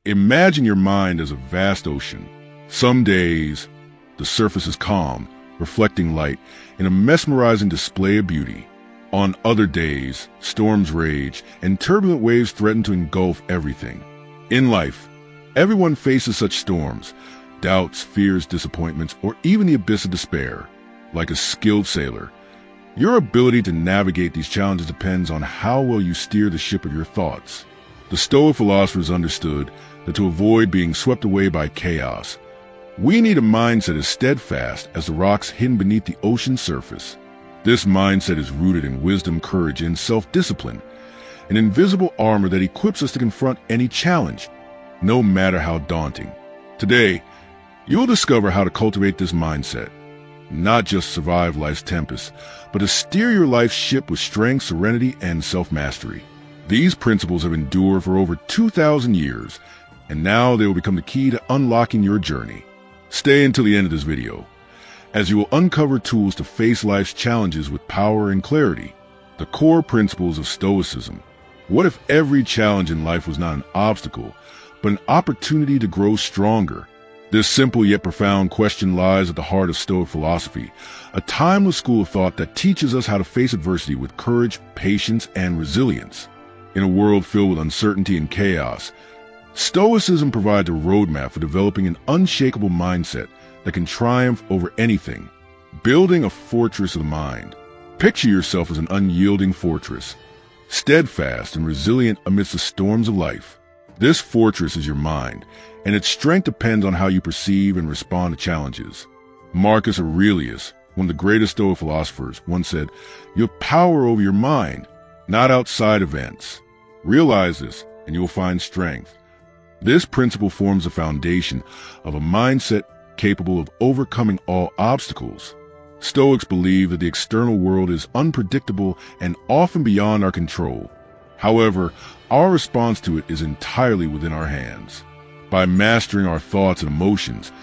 Imagine your mind as a vast ocean. Some days, the surface is calm, reflecting light in a mesmerizing display of beauty. On other days, storms rage and turbulent waves threaten to engulf everything. In life, everyone faces such storms, doubts, fears, disappointments, or even the abyss of despair. Like a skilled sailor, your ability to navigate these challenges depends on how well you steer the ship of your thoughts. The Stoic philosophers understood that to avoid being swept away by chaos, we need a mindset as steadfast as the rocks hidden beneath the ocean's surface. This mindset is rooted in wisdom, courage, and self-discipline, an invisible armor that equips us to confront any challenge, no matter how daunting. Today, you'll discover how to cultivate this mindset, not just survive life's tempests, but to steer your life's ship with strength, serenity, and self-mastery. These principles have endured for over 2,000 years, and now they will become the key to unlocking your journey. Stay until the end of this video, as you will uncover tools to face life's challenges with power and clarity. The core principles of Stoicism. What if every challenge in life was not an obstacle, but an opportunity to grow stronger? This simple yet profound question lies at the heart of Stoic philosophy, a timeless school of thought that teaches us how to face adversity with courage, patience, and resilience. In a world filled with uncertainty and chaos, Stoicism provides a roadmap for developing an unshakable mindset that can triumph over anything. Building a fortress of the mind. Picture yourself as an unyielding fortress, steadfast and resilient amidst the storms of life. This fortress is your mind, and its strength depends on how you perceive and respond to challenges. Marcus Aurelius, one of the greatest Stoic philosophers, once said, "You have power over your mind, not outside events. Realize this, and you will find strength." This principle forms the foundation of a mindset capable of overcoming all obstacles. Stoics believe that the external world is unpredictable and often beyond our control. However, our response to it is entirely within our hands. By mastering our thoughts and emotions,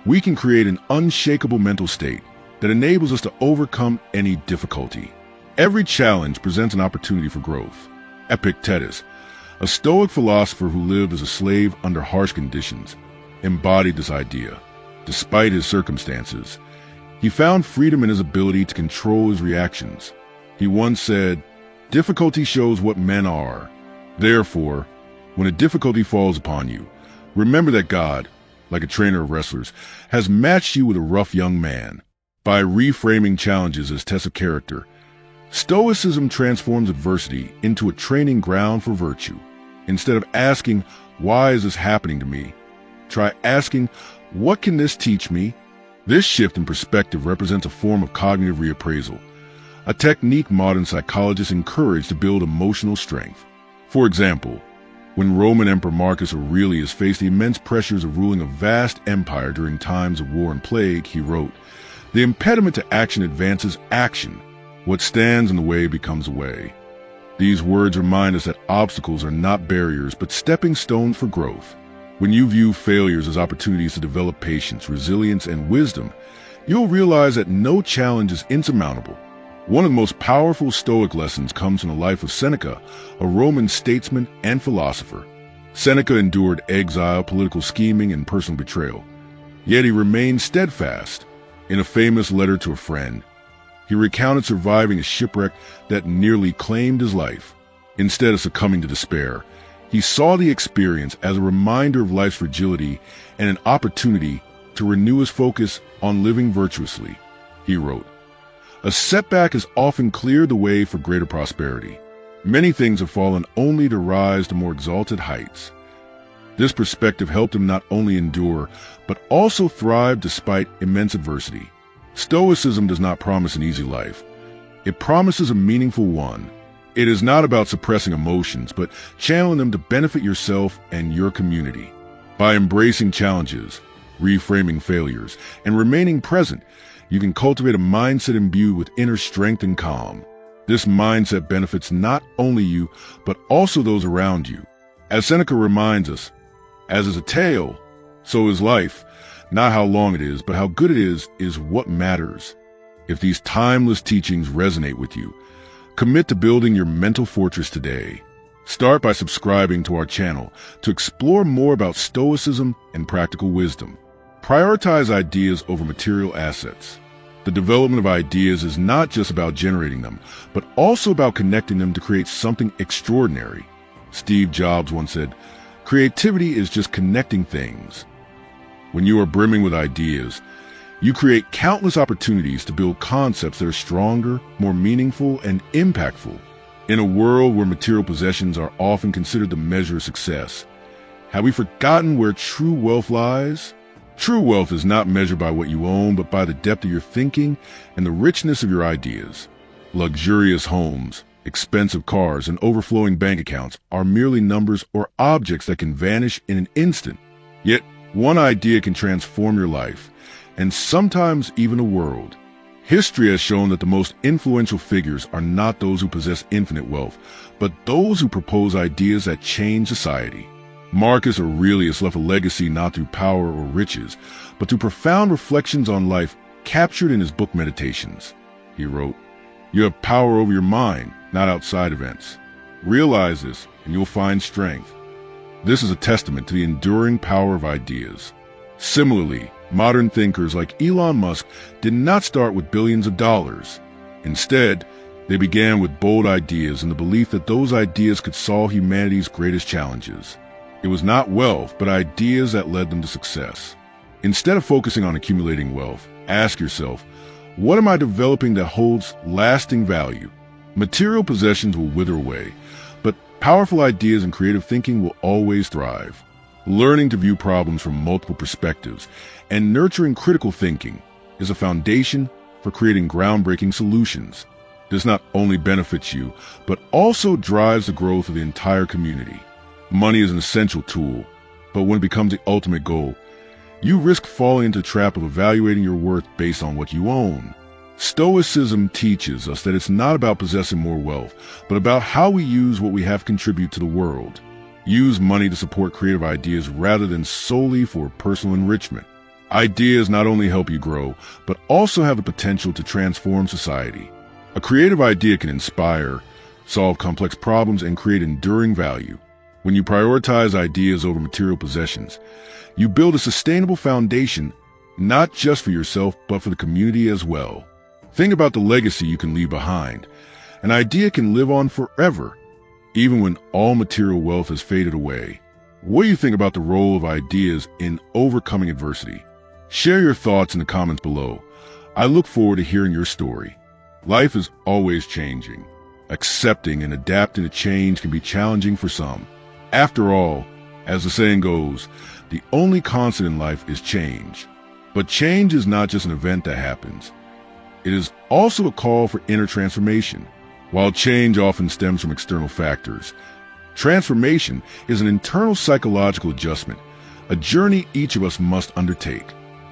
we can create an unshakable mental state that enables us to overcome any difficulty. Every challenge presents an opportunity for growth. Epictetus, a Stoic philosopher who lived as a slave under harsh conditions, embodied this idea. Despite his circumstances, he found freedom in his ability to control his reactions. He once said, "Difficulty shows what men are. Therefore, when a difficulty falls upon you, remember that God, like a trainer of wrestlers, has matched you with a rough young man." By reframing challenges as tests of character, Stoicism transforms adversity into a training ground for virtue. Instead of asking, "Why is this happening to me?" try asking, "What can this teach me?" This shift in perspective represents a form of cognitive reappraisal, a technique modern psychologists encourage to build emotional strength. For example, when Roman Emperor Marcus Aurelius faced the immense pressures of ruling a vast empire during times of war and plague, he wrote, "The impediment to action advances action. What stands in the way becomes a way." These words remind us that obstacles are not barriers, but stepping stones for growth. When you view failures as opportunities to develop patience, resilience, and wisdom, you'll realize that no challenge is insurmountable. One of the most powerful Stoic lessons comes from the life of Seneca, a Roman statesman and philosopher. Seneca endured exile, political scheming, and personal betrayal. Yet he remained steadfast. In a famous letter to a friend, he recounted surviving a shipwreck that nearly claimed his life. Instead of succumbing to despair, he saw the experience as a reminder of life's fragility and an opportunity to renew his focus on living virtuously. He wrote, "A setback has often cleared the way for greater prosperity. Many things have fallen only to rise to more exalted heights." This perspective helped him not only endure, but also thrive despite immense adversity. Stoicism does not promise an easy life. It promises a meaningful one. It is not about suppressing emotions, but channeling them to benefit yourself and your community. By embracing challenges, reframing failures, and remaining present, you can cultivate a mindset imbued with inner strength and calm. This mindset benefits not only you, but also those around you. As Seneca reminds us, "As is a tale, so is life. Not how long it is, but how good it is what matters." If these timeless teachings resonate with you, commit to building your mental fortress today. Start by subscribing to our channel to explore more about Stoicism and practical wisdom. Prioritize ideas over material assets. The development of ideas is not just about generating them, but also about connecting them to create something extraordinary. Steve Jobs once said, "Creativity is just connecting things." When you are brimming with ideas, you create countless opportunities to build concepts that are stronger, more meaningful, and impactful. In a world where material possessions are often considered the measure of success, have we forgotten where true wealth lies? True wealth is not measured by what you own, but by the depth of your thinking and the richness of your ideas. Luxurious homes, expensive cars, and overflowing bank accounts are merely numbers or objects that can vanish in an instant. Yet, one idea can transform your life, and sometimes even a world. History has shown that the most influential figures are not those who possess infinite wealth, but those who propose ideas that change society. Marcus Aurelius left a legacy not through power or riches, but through profound reflections on life captured in his book Meditations. He wrote, "You have power over your mind, not outside events. Realize this, and you'll find strength." This is a testament to the enduring power of ideas. Similarly, modern thinkers like Elon Musk did not start with billions of dollars. Instead, they began with bold ideas and the belief that those ideas could solve humanity's greatest challenges. It was not wealth, but ideas that led them to success. Instead of focusing on accumulating wealth, ask yourself, what am I developing that holds lasting value? Material possessions will wither away, but powerful ideas and creative thinking will always thrive. Learning to view problems from multiple perspectives and nurturing critical thinking is a foundation for creating groundbreaking solutions. This not only benefits you, but also drives the growth of the entire community. Money is an essential tool, but when it becomes the ultimate goal, you risk falling into the trap of evaluating your worth based on what you own. Stoicism teaches us that it's not about possessing more wealth, but about how we use what we have to contribute to the world. Use money to support creative ideas rather than solely for personal enrichment. Ideas not only help you grow, but also have the potential to transform society. A creative idea can inspire, solve complex problems, and create enduring value. When you prioritize ideas over material possessions, you build a sustainable foundation, not just for yourself, but for the community as well. Think about the legacy you can leave behind. An idea can live on forever, even when all material wealth has faded away. What do you think about the role of ideas in overcoming adversity? Share your thoughts in the comments below. I look forward to hearing your story. Life is always changing. Accepting and adapting to change can be challenging for some. After all, as the saying goes, the only constant in life is change. But change is not just an event that happens. It is also a call for inner transformation. While change often stems from external factors, transformation is an internal psychological adjustment, a journey each of us must undertake.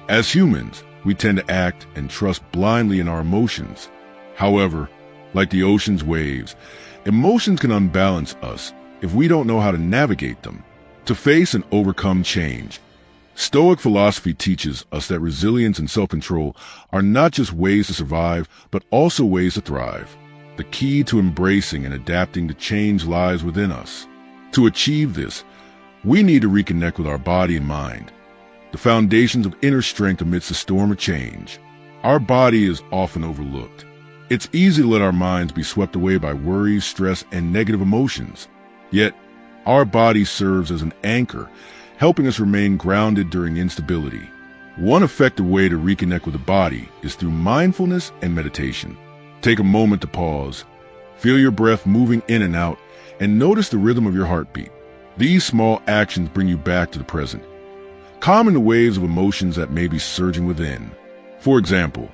As humans, we tend to act and trust blindly in our emotions. However, like the ocean's waves, emotions can unbalance us if we don't know how to navigate them. To face and overcome change, Stoic philosophy teaches us that resilience and self-control are not just ways to survive, but also ways to thrive. The key to embracing and adapting to change lies within us. To achieve this, we need to reconnect with our body and mind, the foundations of inner strength amidst the storm of change. Our body is often overlooked. It's easy to let our minds be swept away by worries, stress, and negative emotions. Yet, our body serves as an anchor, helping us remain grounded during instability. One effective way to reconnect with the body is through mindfulness and meditation. Take a moment to pause, feel your breath moving in and out, and notice the rhythm of your heartbeat. These small actions bring you back to the present, calming the waves of emotions that may be surging within. For example,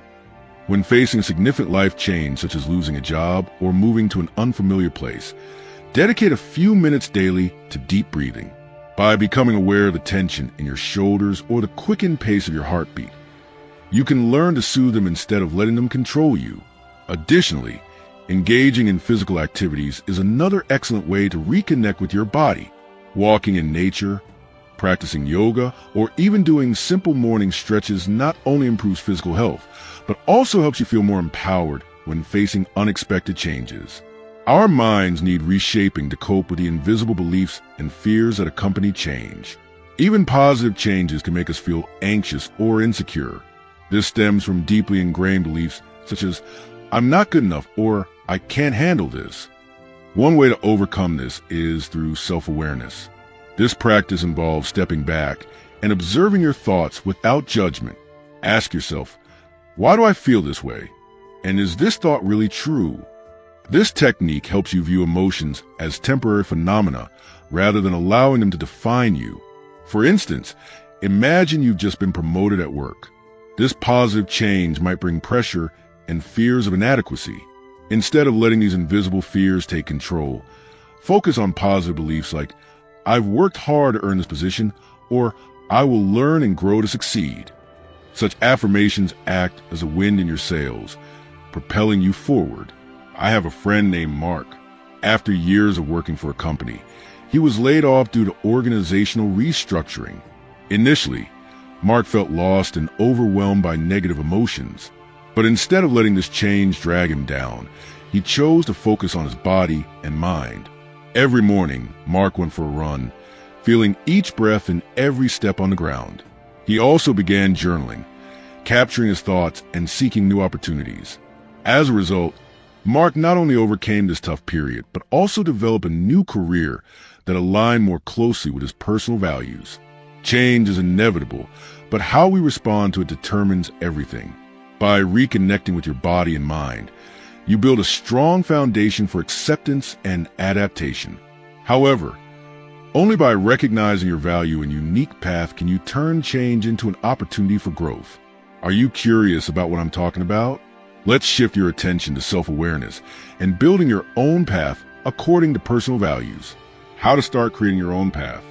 when facing significant life change such as losing a job or moving to an unfamiliar place, dedicate a few minutes daily to deep breathing. By becoming aware of the tension in your shoulders or the quickened pace of your heartbeat, you can learn to soothe them instead of letting them control you. Additionally, engaging in physical activities is another excellent way to reconnect with your body. Walking in nature, practicing yoga, or even doing simple morning stretches not only improves physical health, but also helps you feel more empowered when facing unexpected changes. Our minds need reshaping to cope with the invisible beliefs and fears that accompany change. Even positive changes can make us feel anxious or insecure. This stems from deeply ingrained beliefs such as, I'm not good enough or I can't handle this. One way to overcome this is through self-awareness. This practice involves stepping back and observing your thoughts without judgment. Ask yourself, why do I feel this way? And is this thought really true? This technique helps you view emotions as temporary phenomena rather than allowing them to define you. For instance, imagine you've just been promoted at work. This positive change might bring pressure and fears of inadequacy. Instead of letting these invisible fears take control, focus on positive beliefs like, I've worked hard to earn this position, or I will learn and grow to succeed. Such affirmations act as a wind in your sails, propelling you forward. I have a friend named Mark. After years of working for a company, he was laid off due to organizational restructuring. Initially, Mark felt lost and overwhelmed by negative emotions. But instead of letting this change drag him down, he chose to focus on his body and mind. Every morning, Mark went for a run, feeling each breath and every step on the ground. He also began journaling, capturing his thoughts and seeking new opportunities. As a result, Mark not only overcame this tough period, but also developed a new career that aligned more closely with his personal values. Change is inevitable, but how we respond to it determines everything. By reconnecting with your body and mind, you build a strong foundation for acceptance and adaptation. However, only by recognizing your value and unique path can you turn change into an opportunity for growth. Are you curious about what I'm talking about? Let's shift your attention to self-awareness and building your own path according to personal values. How to start creating your own path?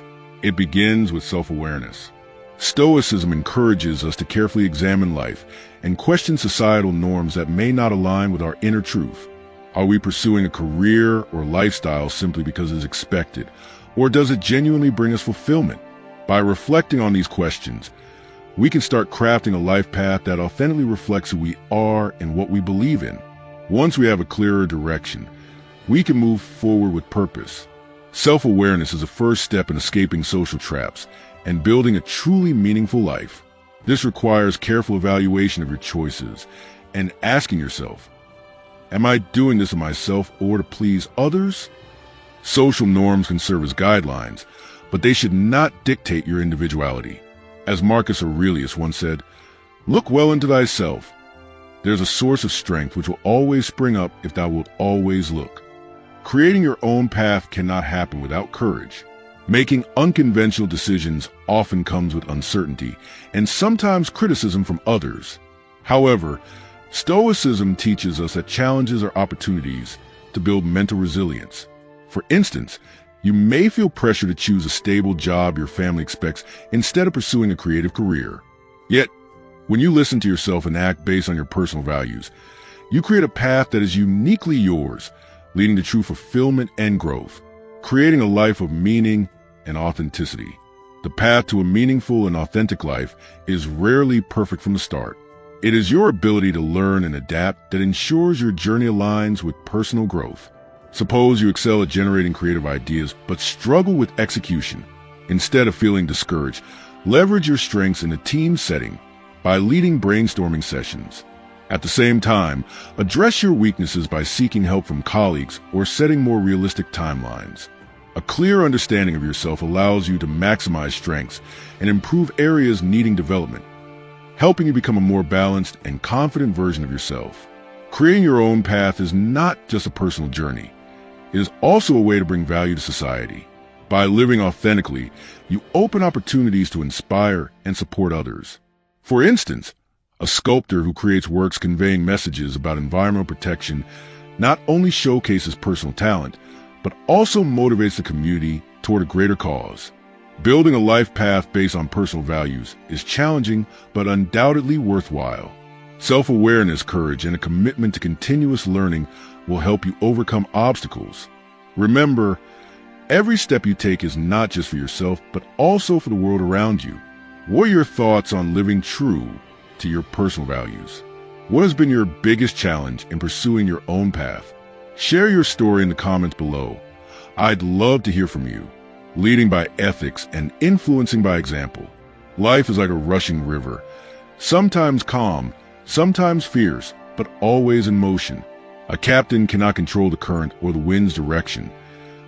It begins with self-awareness. Stoicism encourages us to carefully examine life and question societal norms that may not align with our inner truth. Are we pursuing a career or lifestyle simply because it is expected, or does it genuinely bring us fulfillment? By reflecting on these questions, we can start crafting a life path that authentically reflects who we are and what we believe in. Once we have a clearer direction, we can move forward with purpose. Self-awareness is the first step in escaping social traps and building a truly meaningful life. This requires careful evaluation of your choices and asking yourself, am I doing this to myself or to please others? Social norms can serve as guidelines, but they should not dictate your individuality. As Marcus Aurelius once said, look well into thyself. There's a source of strength which will always spring up if thou wilt always look. Creating your own path cannot happen without courage. Making unconventional decisions often comes with uncertainty and sometimes criticism from others. However, Stoicism teaches us that challenges are opportunities to build mental resilience. For instance, you may feel pressure to choose a stable job your family expects instead of pursuing a creative career. Yet, when you listen to yourself and act based on your personal values, you create a path that is uniquely yours, leading to true fulfillment and growth, creating a life of meaning and authenticity. The path to a meaningful and authentic life is rarely perfect from the start. It is your ability to learn and adapt that ensures your journey aligns with personal growth. Suppose you excel at generating creative ideas but struggle with execution. Instead of feeling discouraged, leverage your strengths in a team setting by leading brainstorming sessions. At the same time, address your weaknesses by seeking help from colleagues or setting more realistic timelines. A clear understanding of yourself allows you to maximize strengths and improve areas needing development, helping you become a more balanced and confident version of yourself. Creating your own path is not just a personal journey. It is also a way to bring value to society. By living authentically, you open opportunities to inspire and support others. For instance, a sculptor who creates works conveying messages about environmental protection not only showcases personal talent, but also motivates the community toward a greater cause. Building a life path based on personal values is challenging, but undoubtedly worthwhile. Self-awareness, courage, and a commitment to continuous learning will help you overcome obstacles. Remember, every step you take is not just for yourself, but also for the world around you. What are your thoughts on living true to your personal values? What has been your biggest challenge in pursuing your own path? Share your story in the comments below. I'd love to hear from you. Leading by ethics and influencing by example. Life is like a rushing river, sometimes calm, sometimes fierce, but always in motion. A captain cannot control the current or the wind's direction,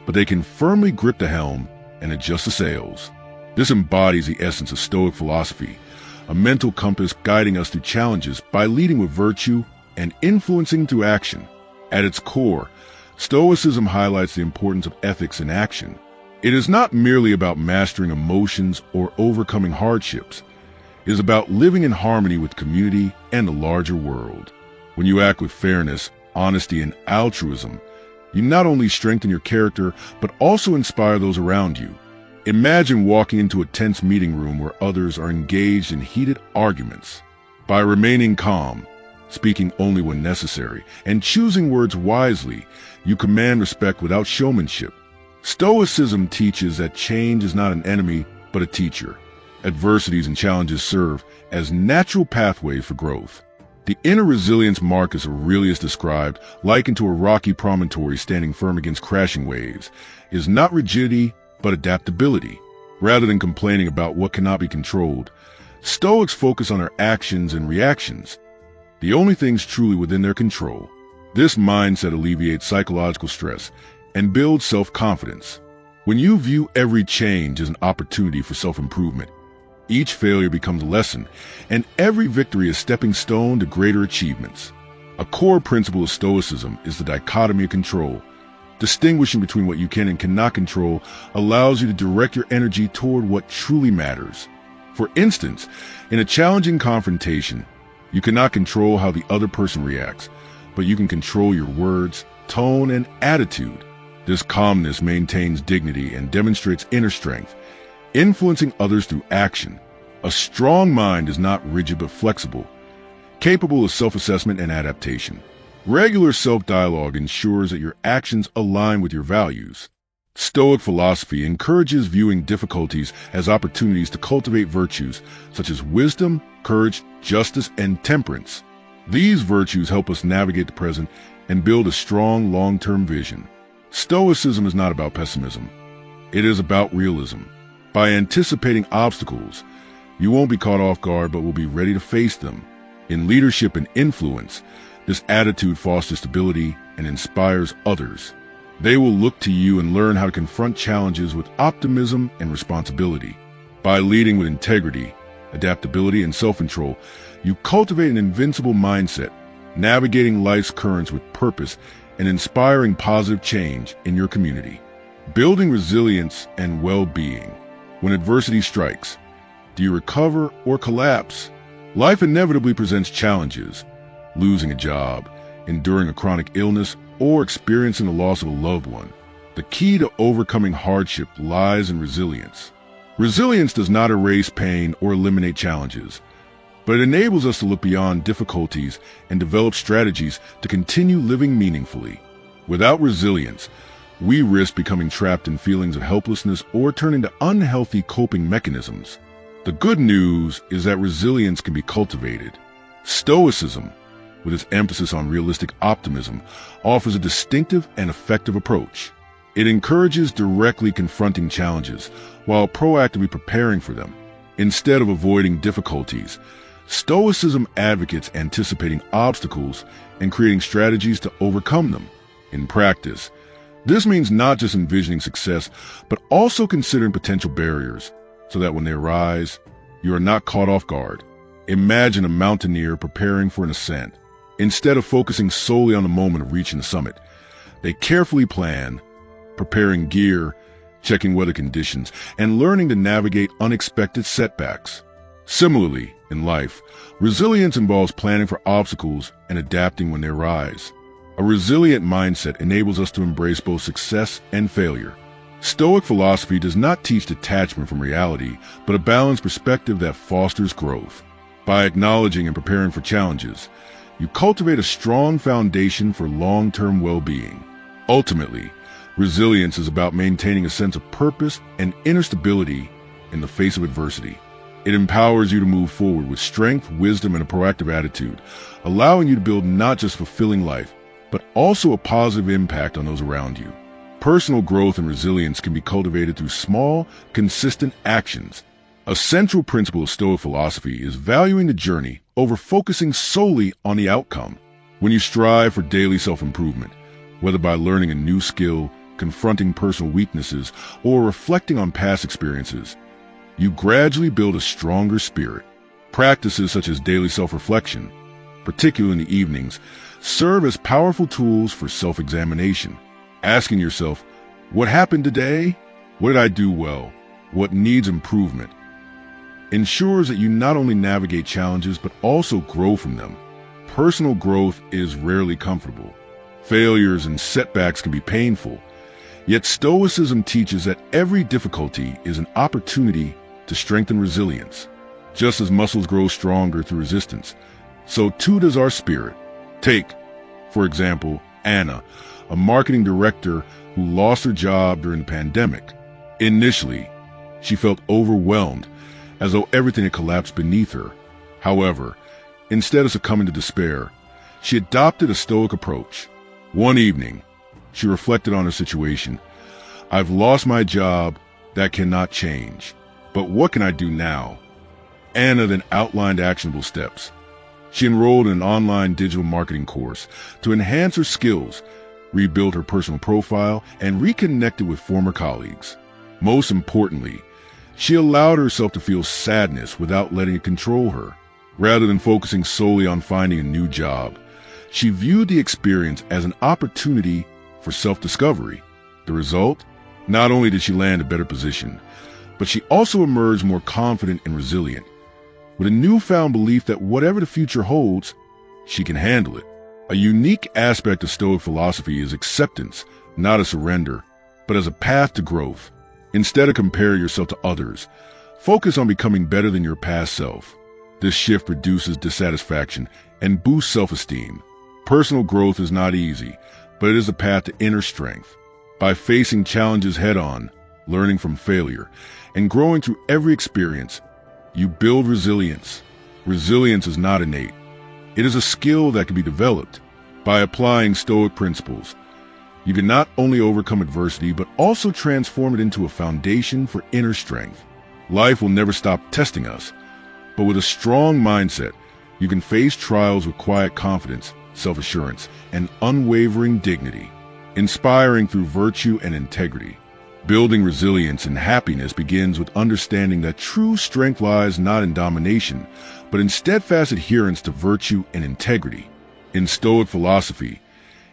but they can firmly grip the helm and adjust the sails. This embodies the essence of Stoic philosophy, a mental compass guiding us through challenges by leading with virtue and influencing through action. At its core, Stoicism highlights the importance of ethics in action. It is not merely about mastering emotions or overcoming hardships. It is about living in harmony with community and the larger world. When you act with fairness, honesty, and altruism, you not only strengthen your character, but also inspire those around you. Imagine walking into a tense meeting room where others are engaged in heated arguments. By remaining calm, speaking only when necessary, and choosing words wisely, you command respect without showmanship. Stoicism teaches that change is not an enemy, but a teacher. Adversities and challenges serve as natural pathways for growth. The inner resilience Marcus Aurelius described, likened to a rocky promontory standing firm against crashing waves, is not rigidity, but adaptability. Rather than complaining about what cannot be controlled, Stoics focus on their actions and reactions, the only things truly within their control. This mindset alleviates psychological stress and builds self-confidence. When you view every change as an opportunity for self-improvement, each failure becomes a lesson, and every victory a stepping stone to greater achievements. A core principle of Stoicism is the dichotomy of control. Distinguishing between what you can and cannot control allows you to direct your energy toward what truly matters. For instance, in a challenging confrontation, you cannot control how the other person reacts, but you can control your words, tone, and attitude. This calmness maintains dignity and demonstrates inner strength, influencing others through action. A strong mind is not rigid but flexible, capable of self-assessment and adaptation. Regular self-dialogue ensures that your actions align with your values. Stoic philosophy encourages viewing difficulties as opportunities to cultivate virtues such as wisdom, courage, justice, and temperance. These virtues help us navigate the present and build a strong long-term vision. Stoicism is not about pessimism. It is about realism. By anticipating obstacles, you won't be caught off guard but will be ready to face them. In leadership and influence, this attitude fosters stability and inspires others. They will look to you and learn how to confront challenges with optimism and responsibility. By leading with integrity, adaptability, and self-control, you cultivate an invincible mindset, navigating life's currents with purpose and inspiring positive change in your community. Building resilience and well-being. When adversity strikes, do you recover or collapse? Life inevitably presents challenges. Losing a job, enduring a chronic illness, or experiencing the loss of a loved one. The key to overcoming hardship lies in resilience. Resilience does not erase pain or eliminate challenges, but it enables us to look beyond difficulties and develop strategies to continue living meaningfully. Without resilience, we risk becoming trapped in feelings of helplessness or turning to unhealthy coping mechanisms. The good news is that resilience can be cultivated. Stoicism, with its emphasis on realistic optimism, offers a distinctive and effective approach. It encourages directly confronting challenges while proactively preparing for them. Instead of avoiding difficulties, Stoicism advocates anticipating obstacles and creating strategies to overcome them. In practice, this means not just envisioning success, but also considering potential barriers so that when they arise, you are not caught off guard. Imagine a mountaineer preparing for an ascent. Instead of focusing solely on the moment of reaching the summit, they carefully plan, preparing gear, checking weather conditions, and learning to navigate unexpected setbacks. Similarly, in life, resilience involves planning for obstacles and adapting when they arise. A resilient mindset enables us to embrace both success and failure. Stoic philosophy does not teach detachment from reality, but a balanced perspective that fosters growth. By acknowledging and preparing for challenges, you cultivate a strong foundation for long-term well-being. Ultimately, resilience is about maintaining a sense of purpose and inner stability in the face of adversity. It empowers you to move forward with strength, wisdom, and a proactive attitude, allowing you to build not just a fulfilling life, but also a positive impact on those around you. Personal growth and resilience can be cultivated through small, consistent actions. A central principle of Stoic philosophy is valuing the journey over focusing solely on the outcome. When you strive for daily self-improvement, whether by learning a new skill, confronting personal weaknesses, or reflecting on past experiences, you gradually build a stronger spirit. Practices such as daily self-reflection, particularly in the evenings, serve as powerful tools for self-examination. Asking yourself, what happened today? What did I do well? What needs improvement? Ensures that you not only navigate challenges, but also grow from them. Personal growth is rarely comfortable. Failures and setbacks can be painful. Yet Stoicism teaches that every difficulty is an opportunity to strengthen resilience. Just as muscles grow stronger through resistance, so too does our spirit. Take, for example, Anna, a marketing director who lost her job during the pandemic. Initially, she felt overwhelmed, as though everything had collapsed beneath her. However, instead of succumbing to despair, she adopted a Stoic approach. One evening, she reflected on her situation. I've lost my job, that cannot change. But what can I do now? Anna then outlined actionable steps. She enrolled in an online digital marketing course to enhance her skills, rebuild her personal profile, and reconnected with former colleagues. Most importantly, she allowed herself to feel sadness without letting it control her. Rather than focusing solely on finding a new job, she viewed the experience as an opportunity for self-discovery. The result? Not only did she land a better position, but she also emerged more confident and resilient, with a newfound belief that whatever the future holds, she can handle it. A unique aspect of Stoic philosophy is acceptance, not a surrender, but as a path to growth. Instead of comparing yourself to others, focus on becoming better than your past self. This shift reduces dissatisfaction and boosts self-esteem. Personal growth is not easy, but it is a path to inner strength. By facing challenges head-on, learning from failure, and growing through every experience, you build resilience. Resilience is not innate. It is a skill that can be developed. By applying Stoic principles, you can not only overcome adversity, but also transform it into a foundation for inner strength. Life will never stop testing us, but with a strong mindset, you can face trials with quiet confidence, self-assurance, and unwavering dignity, inspiring through virtue and integrity. Building resilience and happiness begins with understanding that true strength lies not in domination, but in steadfast adherence to virtue and integrity. In Stoic philosophy,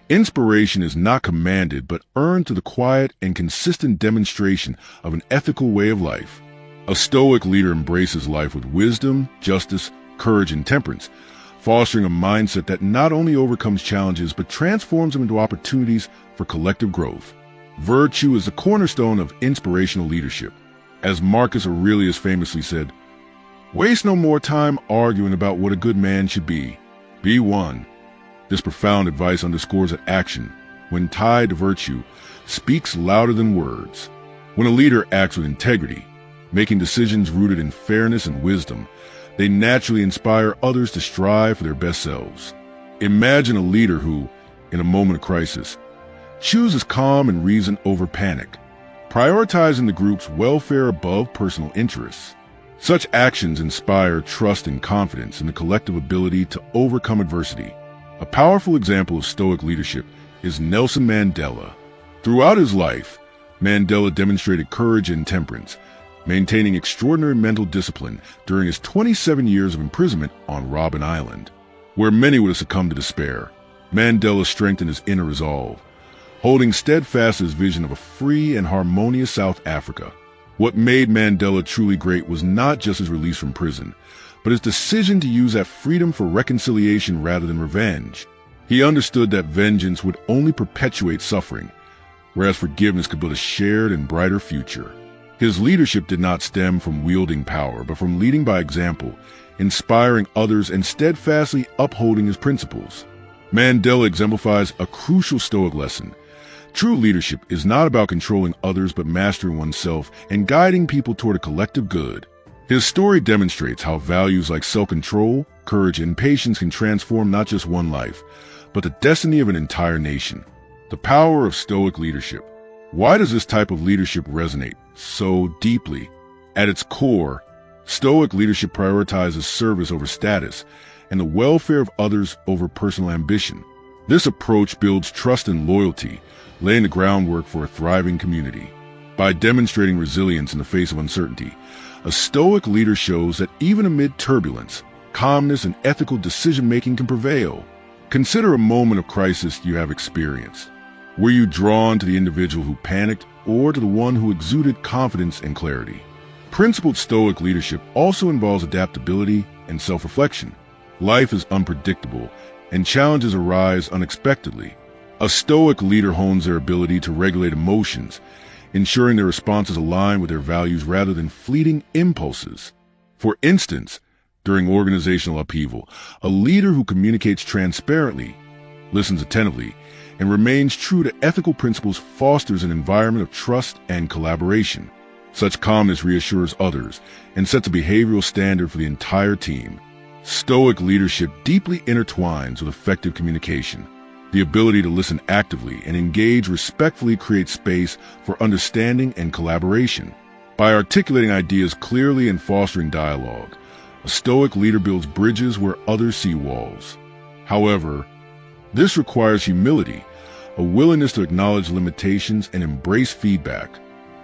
inspiration is not commanded but earned through the quiet and consistent demonstration of an ethical way of life. A Stoic leader embraces life with wisdom, justice, courage, and temperance, fostering a mindset that not only overcomes challenges but transforms them into opportunities for collective growth. Virtue is the cornerstone of inspirational leadership. As Marcus Aurelius famously said, "Waste no more time arguing about what a good man should be. Be one." This profound advice underscores that action, when tied to virtue, speaks louder than words. When a leader acts with integrity, making decisions rooted in fairness and wisdom, they naturally inspire others to strive for their best selves. Imagine a leader who, in a moment of crisis, chooses calm and reason over panic, prioritizing the group's welfare above personal interests. Such actions inspire trust and confidence in the collective ability to overcome adversity. A powerful example of Stoic leadership is Nelson Mandela. Throughout his life, Mandela demonstrated courage and temperance, maintaining extraordinary mental discipline during his 27 years of imprisonment on Robben Island. Where many would have succumbed to despair, Mandela strengthened his inner resolve, holding steadfast his vision of a free and harmonious South Africa. What made Mandela truly great was not just his release from prison, but his decision to use that freedom for reconciliation rather than revenge. He understood that vengeance would only perpetuate suffering, whereas forgiveness could build a shared and brighter future. His leadership did not stem from wielding power, but from leading by example, inspiring others and steadfastly upholding his principles. Mandela exemplifies a crucial Stoic lesson. True leadership is not about controlling others but mastering oneself and guiding people toward a collective good. His story demonstrates how values like self-control, courage, and patience can transform not just one life, but the destiny of an entire nation. The power of Stoic leadership. Why does this type of leadership resonate so deeply? At its core, Stoic leadership prioritizes service over status and the welfare of others over personal ambition. This approach builds trust and loyalty, laying the groundwork for a thriving community. By demonstrating resilience in the face of uncertainty, a Stoic leader shows that even amid turbulence, calmness and ethical decision-making can prevail. Consider a moment of crisis you have experienced. Were you drawn to the individual who panicked or to the one who exuded confidence and clarity? Principled Stoic leadership also involves adaptability and self-reflection. Life is unpredictable, and challenges arise unexpectedly. A Stoic leader hones their ability to regulate emotions, ensuring their responses align with their values rather than fleeting impulses. For instance, during organizational upheaval, a leader who communicates transparently, listens attentively, and remains true to ethical principles fosters an environment of trust and collaboration. Such calmness reassures others and sets a behavioral standard for the entire team. Stoic leadership deeply intertwines with effective communication. The ability to listen actively and engage respectfully creates space for understanding and collaboration. By articulating ideas clearly and fostering dialogue, a Stoic leader builds bridges where others see walls. However, this requires humility, a willingness to acknowledge limitations and embrace feedback.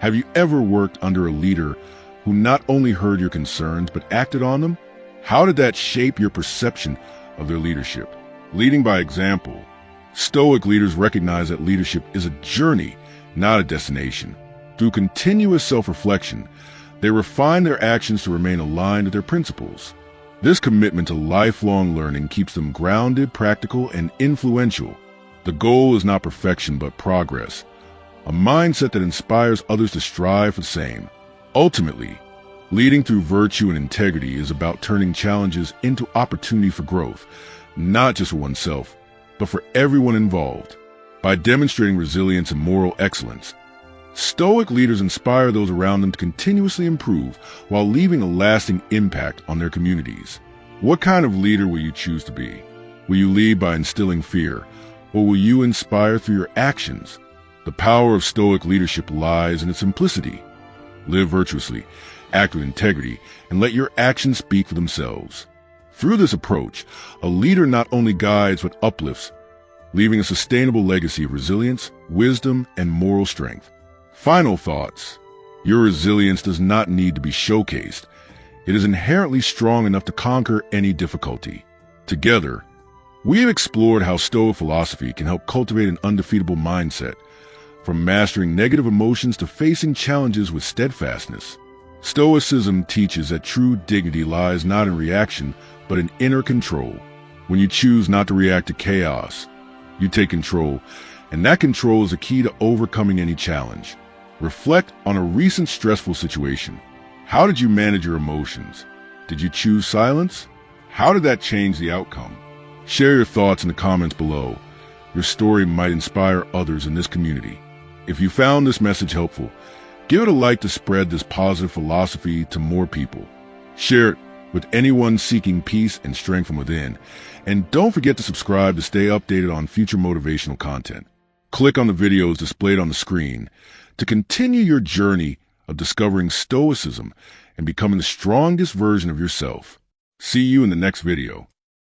Have you ever worked under a leader who not only heard your concerns but acted on them? How did that shape your perception of their leadership? Leading by example, Stoic leaders recognize that leadership is a journey, not a destination. Through continuous self-reflection, they refine their actions to remain aligned with their principles. This commitment to lifelong learning keeps them grounded, practical, and influential. The goal is not perfection but progress, a mindset that inspires others to strive for the same. Ultimately, leading through virtue and integrity is about turning challenges into opportunity for growth, not just for oneself, but for everyone involved. By demonstrating resilience and moral excellence, Stoic leaders inspire those around them to continuously improve while leaving a lasting impact on their communities. What kind of leader will you choose to be? Will you lead by instilling fear, or will you inspire through your actions? The power of Stoic leadership lies in its simplicity. Live virtuously, act with integrity, and let your actions speak for themselves. Through this approach, a leader not only guides but uplifts, leaving a sustainable legacy of resilience, wisdom, and moral strength. Final thoughts. Your resilience does not need to be showcased. It is inherently strong enough to conquer any difficulty. Together, we have explored how Stoic philosophy can help cultivate an undefeatable mindset, from mastering negative emotions to facing challenges with steadfastness. Stoicism teaches that true dignity lies not in reaction, but in inner control. When you choose not to react to chaos, you take control, and that control is the key to overcoming any challenge. Reflect on a recent stressful situation. How did you manage your emotions? Did you choose silence? How did that change the outcome? Share your thoughts in the comments below. Your story might inspire others in this community. If you found this message helpful, give it a like to spread this positive philosophy to more people. Share it with anyone seeking peace and strength from within. And don't forget to subscribe to stay updated on future motivational content. Click on the videos displayed on the screen to continue your journey of discovering Stoicism and becoming the strongest version of yourself. See you in the next video.